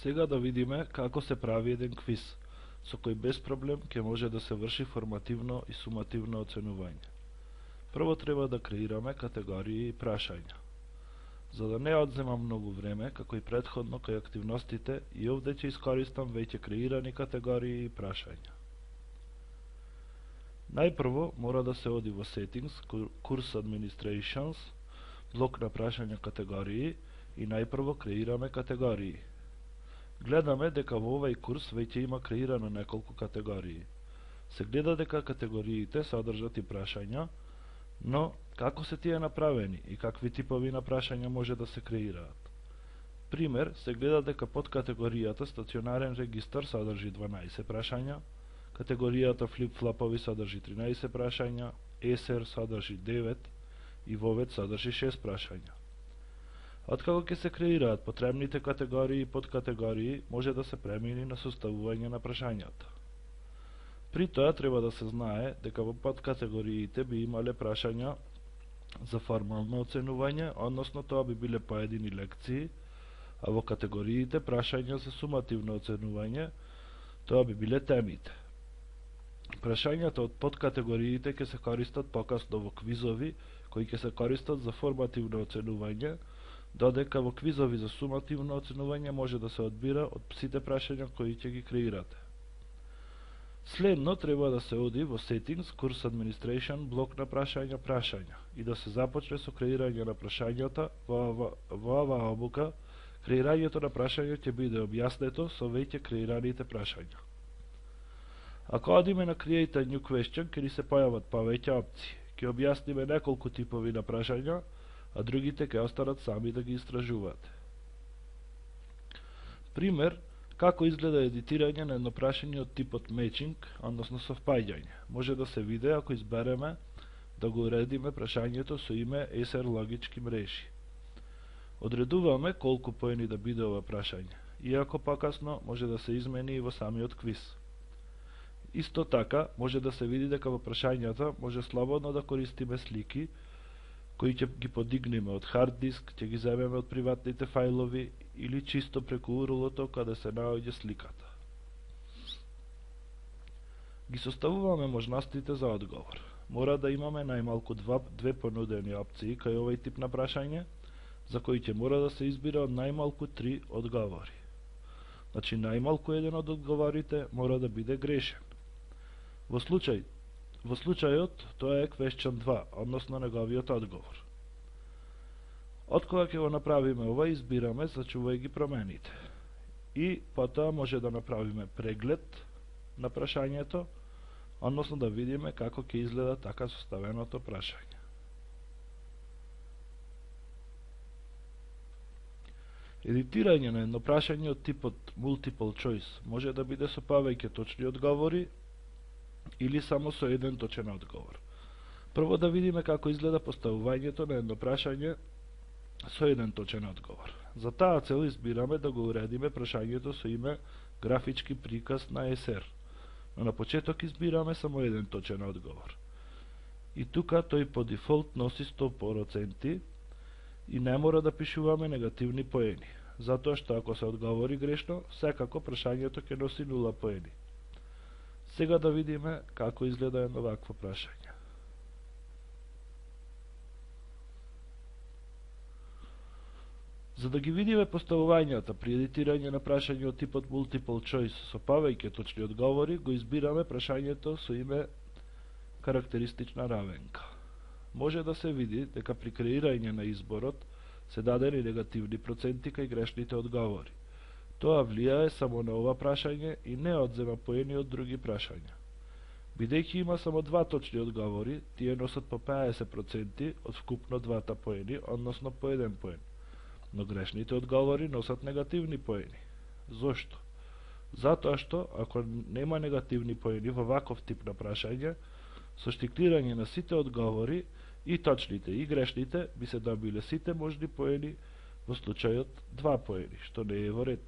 Сега да видиме како се прави еден квиз, со кој без проблем ќе може да се врши формативно и сумативно оценување. Прво треба да креираме категории и прашања. За да не одземам многу време, како и претходно кај активностите, и овде ќе искористам веќе креирани категории и прашања. Најпрво мора да се оди во Settings, Course Administrations, блок на прашања категории и најпрво креираме категории. Гледаме дека во овај курс веќе има креирано неколку категории. Се гледа дека категориите содржат и прашања, но како се тие направени и какви типови на прашања може да се креираат. Пример, се гледа дека под категоријата стационарен регистар содржи 12 прашања, категоријата флип-флапови содржи 13 прашања, ESER содржи 9 и вовед содржи 6 прашања. Откако ќе се креираат потребните категории и подкатегории, може да се премини на составување на прашањата. При тоа треба да се знае дека во подкатегориите би имале прашања за формално оценување, односно тоа би биле поедини лекции, а во категориите прашања за сумативно оценување, тоа би биле темите. Прашањата од подкатегориите ќе се користат покасно во квизови, кои ќе се користат за формативно оценување, додека во квизови за сумативно оценување може да се одбира од сите прашања кои ќе ги креирате. Следно треба да се оди во Settings, Course Administration, блок на прашања и да се започне со креирање на прашањата. Во оваа обука, креирањето на прашања ќе биде објаснето со веќе креираните прашања. Ако одиме на Create a New Question, ќе ни се појават повеќе опции. Ќе објасниме неколку типови на прашања, а другите ќе останат сами да ги истражувате. Пример, како изгледа едитирање на едно прашање од типот matching, односно совпаѓање. Може да се види ако избереме да го уредиме прашањето со име ESER логички мрежи. Одредуваме колку поени да биде ова прашање, иако покасно може да се измени и во самиот квиз. Исто така, може да се види дека во прашањата може слободно да користиме слики, кои ќе ги подигнеме од хард диск, ќе ги земеме од приватните фајлови или чисто преку URL-то каде се наоѓа сликата. Ги составуваме можностите за одговор. Мора да имаме најмалку две понудени опции кај овој тип на прашање, за кои ќе мора да се избира од најмалку 3 одговори. Значи, најмалку еден од одговорите мора да биде грешен. Во случајот, тоа е question 2, односно неговиот одговор. Откога ќе го направиме ова, избираме зачувај ги промените. И потоа може да направиме преглед на прашањето, односно да видиме како ќе изгледа така составеното прашање. Едитирање на едно прашање од типот multiple choice може да биде со повеќе точни одговори или само со еден точен одговор. Прво да видиме како изгледа поставувањето на едно прашање со еден точен одговор. За таа цел избираме да го уредиме прашањето со име графички приказ на ESER, но на почеток избираме само еден точен одговор. И тука тој по дефолт носи 100% и не мора да пишуваме негативни поени, затоа што ако се одговори грешно, секако прашањето ќе носи 0 поени. Сега да видиме како изгледа едно вакво прашање. За да ги видиме поставувањата при едитирање на прашање од типот multiple choice со повеќе точни одговори, го избираме прашањето со име карактеристична равенка. Може да се види дека при креирање на изборот се дадени негативни проценти кај грешните одговори. Тоа влијае само на ова прашање и не одзема поени од други прашања. Бидејќи има само 2 точни одговори, тие носат по 50% од вкупно 2 поени, односно по 1 поен. Но грешните одговори носат негативни поени. Зошто? Затоа што, ако нема негативни поени во ваков тип на прашање, со штиклирање на сите одговори, и точните и грешните, би се добиле сите можни поени, во случајот 2 поени, што не е во ред.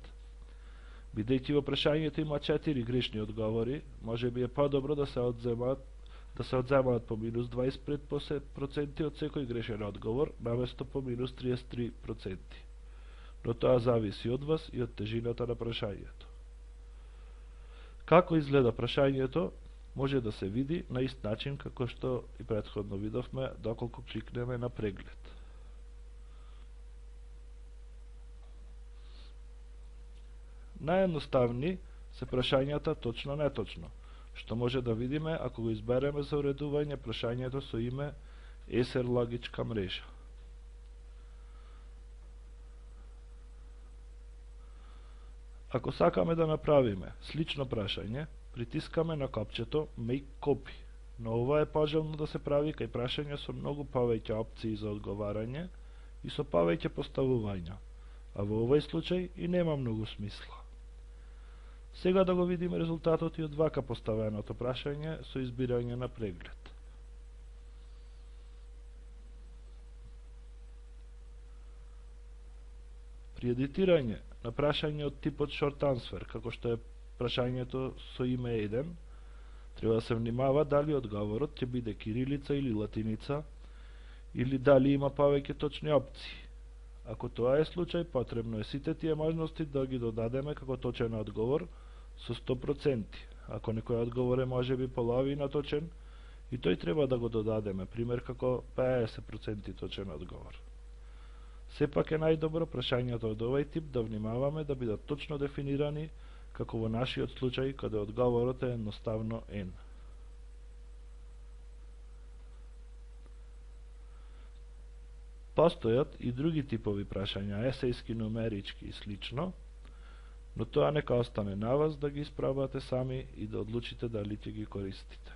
Бидејќи во прашањето има 4 грешни одговори, може би е подобро да се одземаат по минус 25% од секој грешен одговор, наместо по минус 33%. но тоа зависи од вас и од тежината на прашањето. Како изгледа прашањето може да се види на ист начин како што и претходно видовме доколку кликнеме на преглед. Наједноставни се прашањата точно-неточно, што може да видиме ако го избереме за уредување прашањето со име ESER логичка мрежа. Ако сакаме да направиме слично прашање, притискаме на копчето Make Copy, но ова е пожелно да се прави кај прашања со многу повеќе опции за одговарање и со повеќе поставувања, а во овој случај и нема многу смисла. Сега да го видиме резултатот и од вака поставеното прашање со избирање на преглед. При едитирање на прашање од типот Short Answer, како што е прашањето со име 1, треба да се внимава дали одговорот ќе биде кирилица или латиница, или дали има повеќе точни опции. Ако тоа е случај, потребно е сите тие можности да ги додадеме како точен одговор со 100%. Ако некој одговор е можеби половина точен, и тој треба да го додадеме, пример како 50% точен одговор. Сепак е најдобро прашањата од овој тип да внимаваме да бидат точно дефинирани, како во нашиот случај, каде одговорот е едноставно N. Постојат и други типови прашања, есејски, нумерички и слично, но тоа нека остане на вас да ги испробате сами и да одлучите дали ќе ги користите.